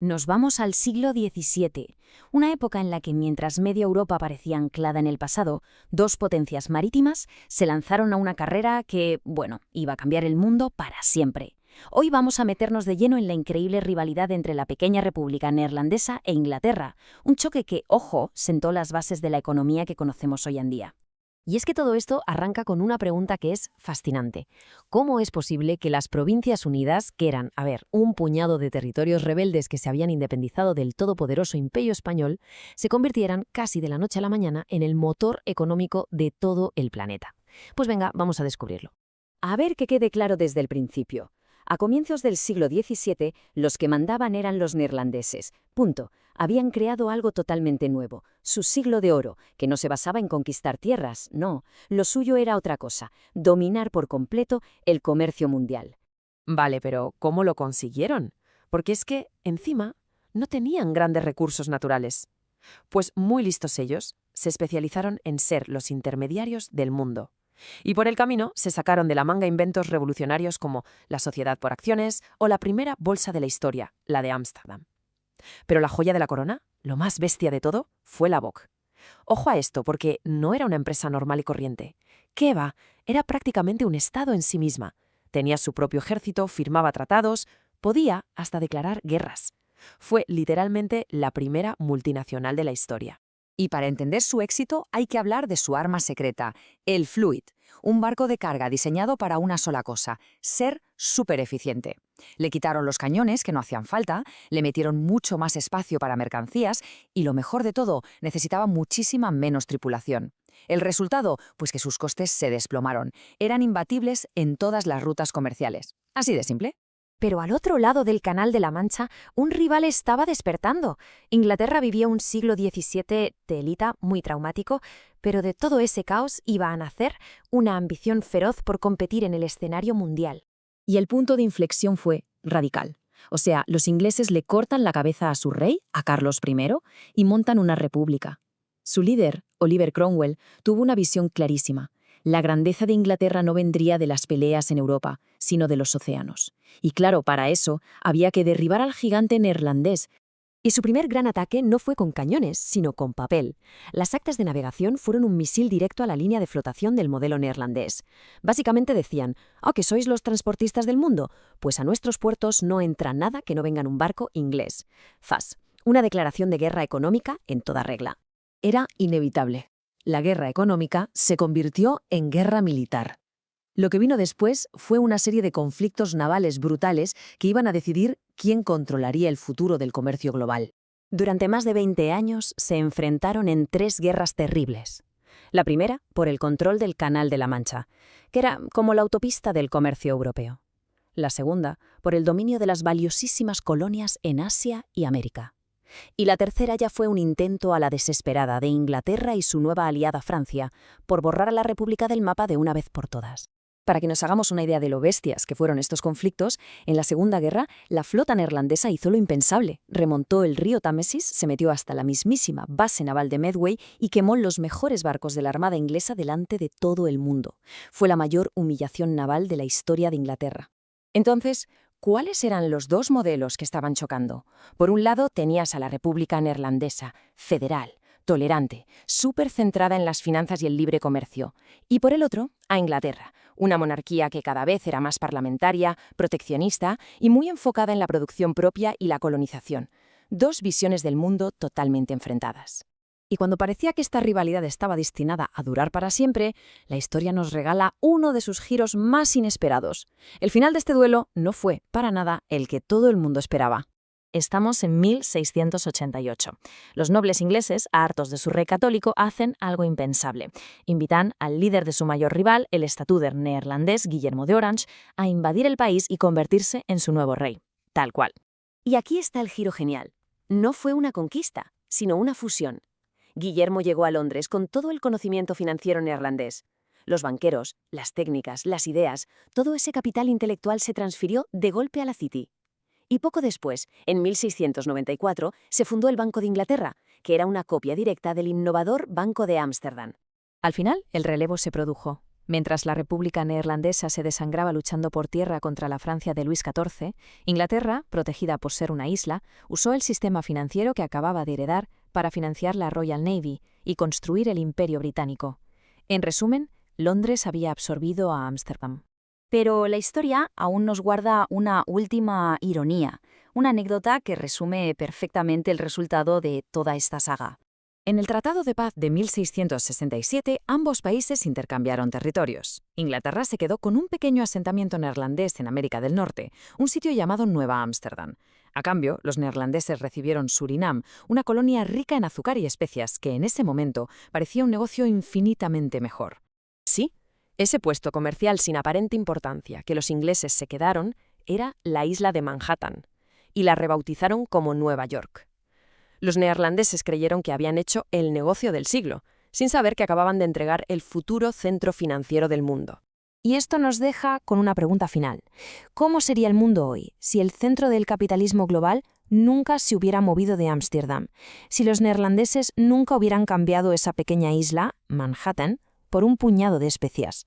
Nos vamos al siglo XVII, una época en la que mientras media Europa parecía anclada en el pasado, dos potencias marítimas se lanzaron a una carrera que, bueno, iba a cambiar el mundo para siempre. Hoy vamos a meternos de lleno en la increíble rivalidad entre la pequeña república neerlandesa e Inglaterra, un choque que, ojo, sentó las bases de la economía que conocemos hoy en día. Y es que todo esto arranca con una pregunta que es fascinante. ¿Cómo es posible que las Provincias Unidas, que eran, un puñado de territorios rebeldes que se habían independizado del todopoderoso Imperio Español, se convirtieran casi de la noche a la mañana en el motor económico de todo el planeta? Pues venga, vamos a descubrirlo. A ver que quede claro desde el principio. A comienzos del siglo XVII, los que mandaban eran los neerlandeses. Punto. Habían creado algo totalmente nuevo, su siglo de oro, que no se basaba en conquistar tierras, no. Lo suyo era otra cosa, dominar por completo el comercio mundial. Vale, pero ¿cómo lo consiguieron? Porque es que, encima, no tenían grandes recursos naturales. Pues muy listos ellos, se especializaron en ser los intermediarios del mundo. Y por el camino se sacaron de la manga inventos revolucionarios como la sociedad por acciones o la primera bolsa de la historia, la de Ámsterdam. Pero la joya de la corona, lo más bestia de todo, fue la BOC. Ojo a esto, porque no era una empresa normal y corriente. ¿Qué va? Era prácticamente un estado en sí misma. Tenía su propio ejército, firmaba tratados, podía hasta declarar guerras. Fue literalmente la primera multinacional de la historia. Y para entender su éxito hay que hablar de su arma secreta, el Fluid, un barco de carga diseñado para una sola cosa, ser súper eficiente. Le quitaron los cañones, que no hacían falta, le metieron mucho más espacio para mercancías y, lo mejor de todo, necesitaba muchísima menos tripulación. El resultado, pues que sus costes se desplomaron. Eran imbatibles en todas las rutas comerciales. Así de simple. Pero al otro lado del Canal de la Mancha, un rival estaba despertando. Inglaterra vivía un siglo XVII telita muy traumático, pero de todo ese caos iba a nacer una ambición feroz por competir en el escenario mundial. Y el punto de inflexión fue radical. O sea, los ingleses le cortan la cabeza a su rey, a Carlos I, y montan una república. Su líder, Oliver Cromwell, tuvo una visión clarísima. La grandeza de Inglaterra no vendría de las peleas en Europa, sino de los océanos. Y claro, para eso había que derribar al gigante neerlandés. Y su primer gran ataque no fue con cañones, sino con papel. Las actas de navegación fueron un misil directo a la línea de flotación del modelo neerlandés. Básicamente decían, ¿oh, que sois los transportistas del mundo? Pues a nuestros puertos no entra nada que no venga en un barco inglés. Zas, una declaración de guerra económica en toda regla. Era inevitable. La guerra económica se convirtió en guerra militar. Lo que vino después fue una serie de conflictos navales brutales que iban a decidir quién controlaría el futuro del comercio global. Durante más de 20 años se enfrentaron en 3 guerras terribles. La primera, por el control del Canal de la Mancha, que era como la autopista del comercio europeo. La segunda, por el dominio de las valiosísimas colonias en Asia y América. Y la tercera ya fue un intento a la desesperada de Inglaterra y su nueva aliada Francia por borrar a la República del mapa de una vez por todas. Para que nos hagamos una idea de lo bestias que fueron estos conflictos, en la Segunda Guerra la flota neerlandesa hizo lo impensable. Remontó el río Támesis, se metió hasta la mismísima base naval de Medway y quemó los mejores barcos de la Armada inglesa delante de todo el mundo. Fue la mayor humillación naval de la historia de Inglaterra. Entonces, ¿cuáles eran los dos modelos que estaban chocando? Por un lado tenías a la República Neerlandesa, federal, tolerante, súper centrada en las finanzas y el libre comercio. Y por el otro, a Inglaterra, una monarquía que cada vez era más parlamentaria, proteccionista y muy enfocada en la producción propia y la colonización. Dos visiones del mundo totalmente enfrentadas. Y cuando parecía que esta rivalidad estaba destinada a durar para siempre, la historia nos regala uno de sus giros más inesperados. El final de este duelo no fue, para nada, el que todo el mundo esperaba. Estamos en 1688. Los nobles ingleses, hartos de su rey católico, hacen algo impensable. Invitan al líder de su mayor rival, el estatúder neerlandés Guillermo de Orange, a invadir el país y convertirse en su nuevo rey. Tal cual. Y aquí está el giro genial. No fue una conquista, sino una fusión. Guillermo llegó a Londres con todo el conocimiento financiero neerlandés. Los banqueros, las técnicas, las ideas, todo ese capital intelectual se transfirió de golpe a la City. Y poco después, en 1694, se fundó el Banco de Inglaterra, que era una copia directa del innovador Banco de Ámsterdam. Al final, el relevo se produjo. Mientras la República Neerlandesa se desangraba luchando por tierra contra la Francia de Luis XIV, Inglaterra, protegida por ser una isla, usó el sistema financiero que acababa de heredar para financiar la Royal Navy y construir el Imperio Británico. En resumen, Londres había absorbido a Ámsterdam. Pero la historia aún nos guarda una última ironía, una anécdota que resume perfectamente el resultado de toda esta saga. En el Tratado de Paz de 1667, ambos países intercambiaron territorios. Inglaterra se quedó con un pequeño asentamiento neerlandés en América del Norte, un sitio llamado Nueva Ámsterdam. A cambio, los neerlandeses recibieron Surinam, una colonia rica en azúcar y especias que en ese momento parecía un negocio infinitamente mejor. Sí, ese puesto comercial sin aparente importancia que los ingleses se quedaron era la isla de Manhattan, y la rebautizaron como Nueva York. Los neerlandeses creyeron que habían hecho el negocio del siglo, sin saber que acababan de entregar el futuro centro financiero del mundo. Y esto nos deja con una pregunta final. ¿Cómo sería el mundo hoy si el centro del capitalismo global nunca se hubiera movido de Ámsterdam? Si los neerlandeses nunca hubieran cambiado esa pequeña isla, Manhattan, por un puñado de especias.